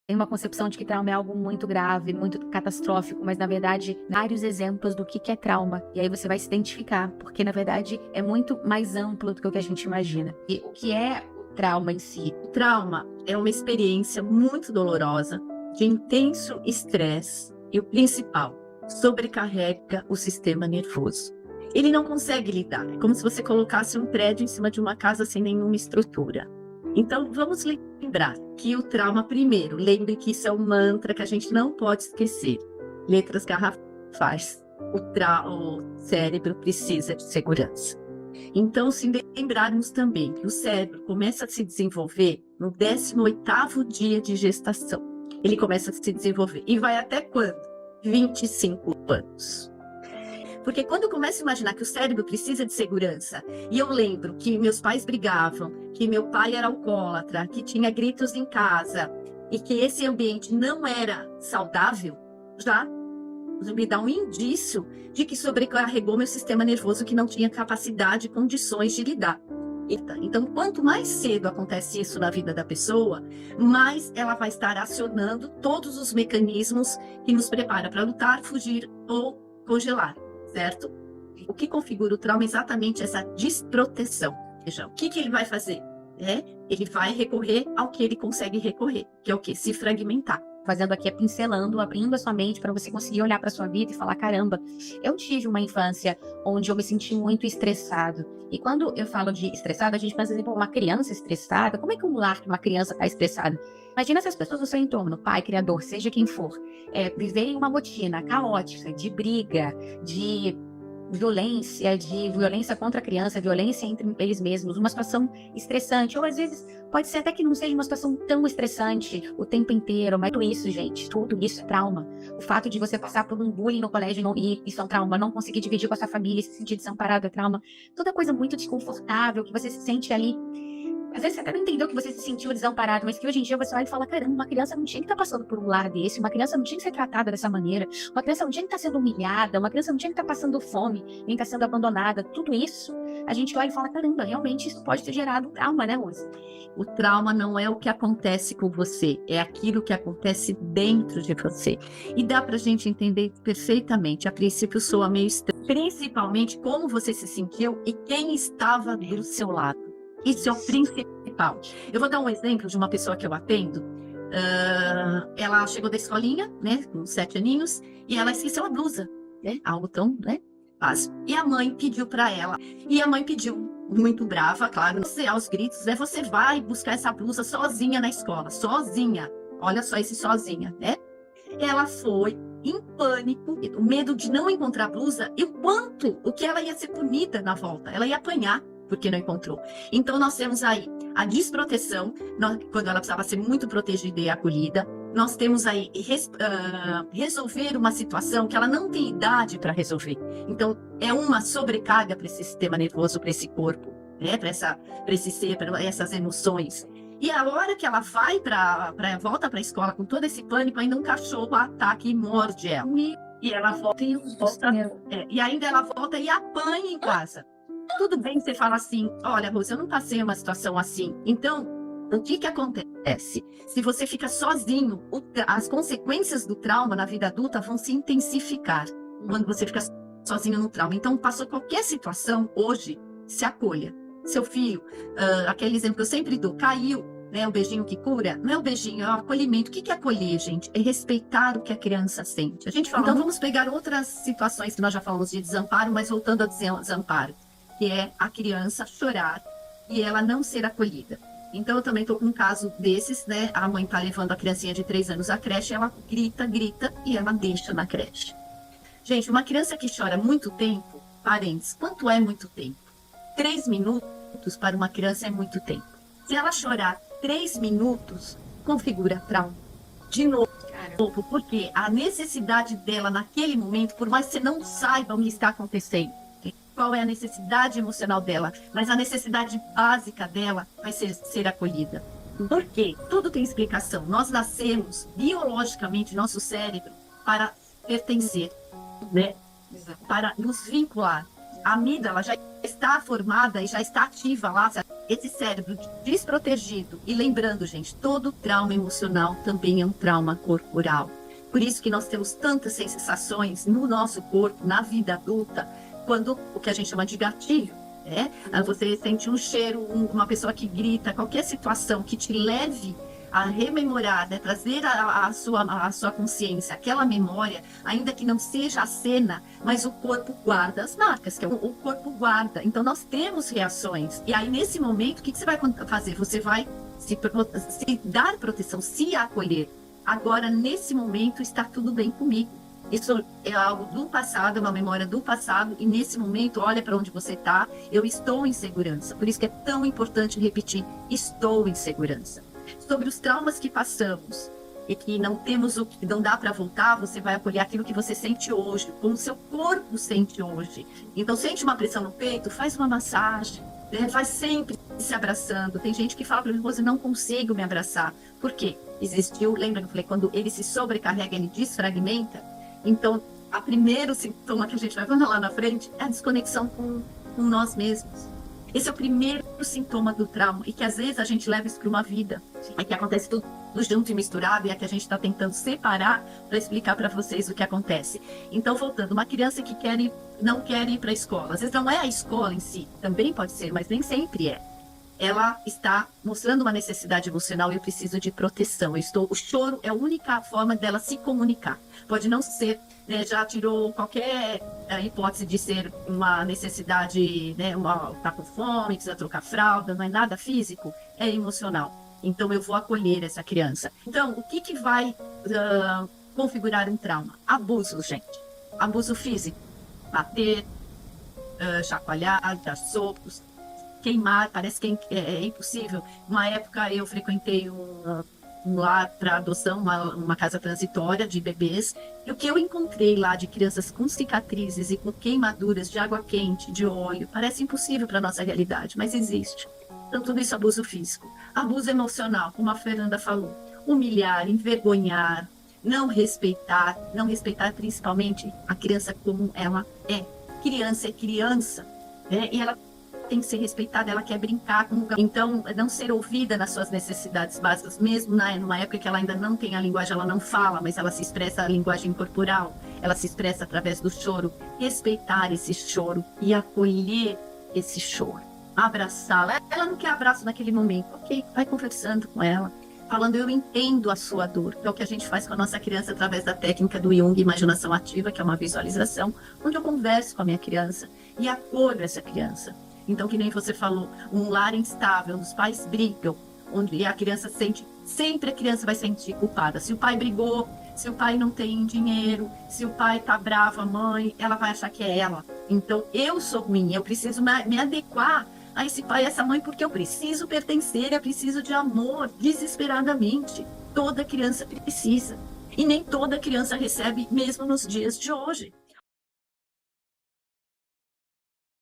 tem uma concepção de que trauma é algo muito grave, muito catastrófico, mas na verdade, vários exemplos do que é trauma. E aí você vai se identificar, porque na verdade é muito mais amplo do que o que a gente imagina. E o que é o trauma em si? O trauma é uma experiência muito dolorosa, de intenso estresse e o principal, sobrecarrega o sistema nervoso. Ele não consegue lidar, é como se você colocasse um prédio em cima de uma casa sem nenhuma estrutura. Então, vamos lembrar que o trauma, primeiro, lembre que isso é um mantra que a gente não pode esquecer. Letras garrafais. O cérebro precisa de segurança. Então, se lembrarmos também que o cérebro começa a se desenvolver no 18º dia de gestação. Ele começa a se desenvolver. E vai até quando? 25 anos. Porque quando eu começo a imaginar que o cérebro precisa de segurança, e eu lembro que meus pais brigavam, que meu pai era alcoólatra, que tinha gritos em casa, e que esse ambiente não era saudável, já me dá um indício de que sobrecarregou meu sistema nervoso, que não tinha capacidade e condições de lidar. Então, quanto mais cedo acontece isso na vida da pessoa, mais ela vai estar acionando todos os mecanismos que nos prepara para lutar, fugir ou congelar. Certo? O que configura o trauma é exatamente essa desproteção. Veja, o que ele vai fazer? Ele vai recorrer ao que ele consegue recorrer, que é o quê? Se fragmentar. Fazendo aqui é pincelando, abrindo a sua mente para você conseguir olhar para sua vida e falar, caramba, eu tive uma infância onde eu me senti muito estressado. E quando eu falo de estressado, a gente pensa assim, uma criança estressada, como é que um lar que uma criança está estressada? Imagina se as pessoas do seu entorno, pai, criador, seja quem for, viverem uma rotina caótica, de briga, de violência contra a criança, violência entre eles mesmos, uma situação estressante, ou às vezes pode ser até que não seja uma situação tão estressante o tempo inteiro, mas tudo isso, gente, tudo isso é trauma. O fato de você passar por um bullying no colégio e isso é um trauma, não conseguir dividir com a sua família, se sentir desamparado é trauma, toda coisa muito desconfortável que você se sente ali. Às vezes você até não entendeu que você se sentiu desamparado, mas que hoje em dia você olha e fala, caramba, uma criança não tinha que estar passando por um lar desse, uma criança não tinha que ser tratada dessa maneira, uma criança não tinha que estar sendo humilhada, uma criança não tinha que estar passando fome, nem estar sendo abandonada. Tudo isso, a gente olha e fala, caramba, realmente isso pode ter gerado um trauma, né, moça? O trauma não é o que acontece com você, é aquilo que acontece dentro de você. E dá pra gente entender perfeitamente. A princípio soa meio estranho, principalmente como você se sentiu e quem estava do seu lado. Isso é o principal. Eu vou dar um exemplo de uma pessoa que eu atendo. Ela chegou da escolinha, né, com 7 aninhos, e ela esqueceu a blusa, né, algo tão, né, fácil. E a mãe pediu para ela, e a mãe pediu, muito brava, claro, você aos gritos, né, você vai buscar essa blusa sozinha na escola, sozinha. Olha só esse sozinha, né? Ela foi em pânico, o medo de não encontrar a blusa e o que ela ia ser punida na volta, ela ia apanhar porque não encontrou. Então, nós temos aí a desproteção, quando ela precisava ser muito protegida e acolhida. Nós temos aí resolver uma situação que ela não tem idade para resolver. Então, é uma sobrecarga para esse sistema nervoso, para esse corpo, né? Para esse ser, para essas emoções. E a hora que ela vai volta para a escola com todo esse pânico, ainda um cachorro ataca e morde ela. E ela volta e ainda ela volta e apanha em casa. Tudo bem você fala assim, olha, Rose, eu não passei uma situação assim. Então, o que acontece? Se você fica sozinho, as consequências do trauma na vida adulta vão se intensificar quando você fica sozinho no trauma. Então, passou qualquer situação, hoje, se acolha. Seu filho, aquele exemplo que eu sempre dou, caiu, né, o beijinho que cura, não é o beijinho, é o acolhimento. O que é acolher, gente? É respeitar o que a criança sente. A gente fala, então vamos pegar outras situações que nós já falamos de desamparo, mas voltando ao desamparo, que é a criança chorar e ela não ser acolhida. Então, eu também estou com um caso desses, né? A mãe está levando a criancinha de 3 anos à creche, ela grita e ela deixa na creche. Gente, uma criança que chora muito tempo, parentes, quanto é muito tempo? 3 minutos para uma criança é muito tempo. Se ela chorar 3 minutos, configura trauma. De novo, porque a necessidade dela naquele momento, por mais que você não saiba o que está acontecendo, qual é a necessidade emocional dela, mas a necessidade básica dela vai ser acolhida. Por quê? Tudo tem explicação. Nós nascemos biologicamente, nosso cérebro, para pertencer, né? Para nos vincular. A amígdala já está formada e já está ativa lá. esse cérebro desprotegido, e lembrando, gente, todo trauma emocional também é um trauma corporal. Por isso que nós temos tantas sensações no nosso corpo, na vida adulta, quando o que a gente chama de gatilho, né? Você sente um cheiro, uma pessoa que grita, qualquer situação que te leve a rememorar, né? Trazer a sua consciência, aquela memória, ainda que não seja a cena, mas o corpo guarda as marcas, que é o corpo guarda. Então nós temos reações. E aí nesse momento, o que você vai fazer? Você vai se dar proteção, se acolher. Agora, nesse momento, está tudo bem comigo. Isso é algo do passado, é uma memória do passado, e nesse momento, olha para onde você está, eu estou em segurança. Por isso que é tão importante repetir, estou em segurança. Sobre os traumas que passamos e que não temos não dá para voltar, você vai acolher aquilo que você sente hoje, como o seu corpo sente hoje. Então, sente uma pressão no peito, faz uma massagem, né? Vai sempre se abraçando. Tem gente que fala para mim, eu não consigo me abraçar. Por quê? Existiu, lembra que eu falei, quando ele se sobrecarrega, ele desfragmenta. Então, o primeiro sintoma que a gente vai ver lá na frente é a desconexão com nós mesmos. Esse é o primeiro sintoma do trauma, e que às vezes a gente leva isso para uma vida. É que acontece tudo junto e misturado, e é que a gente está tentando separar para explicar para vocês o que acontece. Então, voltando, uma criança que não quer ir para a escola, às vezes não é a escola em si, também pode ser, mas nem sempre é. Ela está mostrando uma necessidade emocional e eu preciso de proteção. O choro é a única forma dela se comunicar. Pode não ser, né, já tirou qualquer hipótese de ser uma necessidade, né, tá com fome, precisa trocar fralda, não é nada físico, é emocional. Então eu vou acolher essa criança. Então, o que vai configurar um trauma? Abuso, gente. Abuso físico. Bater, chacoalhar, dar socos, queimar, parece que é impossível. Uma época eu frequentei um lar para adoção, uma casa transitória de bebês, e o que eu encontrei lá de crianças com cicatrizes e com queimaduras de água quente, de óleo, parece impossível para a nossa realidade, mas existe. Então tudo isso é abuso físico. Abuso emocional, como a Fernanda falou, humilhar, envergonhar, não respeitar principalmente a criança como ela é. Criança é criança, né? E ela tem que ser respeitada, ela quer brincar. Então, não ser ouvida nas suas necessidades básicas, mesmo numa época que ela ainda não tem a linguagem, ela não fala, mas ela se expressa a linguagem corporal, ela se expressa através do choro. Respeitar esse choro e acolher esse choro. Abraçá-la. Ela não quer abraço naquele momento. Ok, vai conversando com ela, falando, eu entendo a sua dor, que é o que a gente faz com a nossa criança através da técnica do Jung, Imaginação Ativa, que é uma visualização, onde eu converso com a minha criança e acolho essa criança. Então, que nem você falou, um lar instável, onde os pais brigam, onde a criança sempre a criança vai sentir culpada. Se o pai brigou, se o pai não tem dinheiro, se o pai tá bravo, a mãe, ela vai achar que é ela. Então, eu sou ruim, eu preciso me adequar a esse pai e essa mãe, porque eu preciso pertencer, eu preciso de amor, desesperadamente. Toda criança precisa. E nem toda criança recebe, mesmo nos dias de hoje.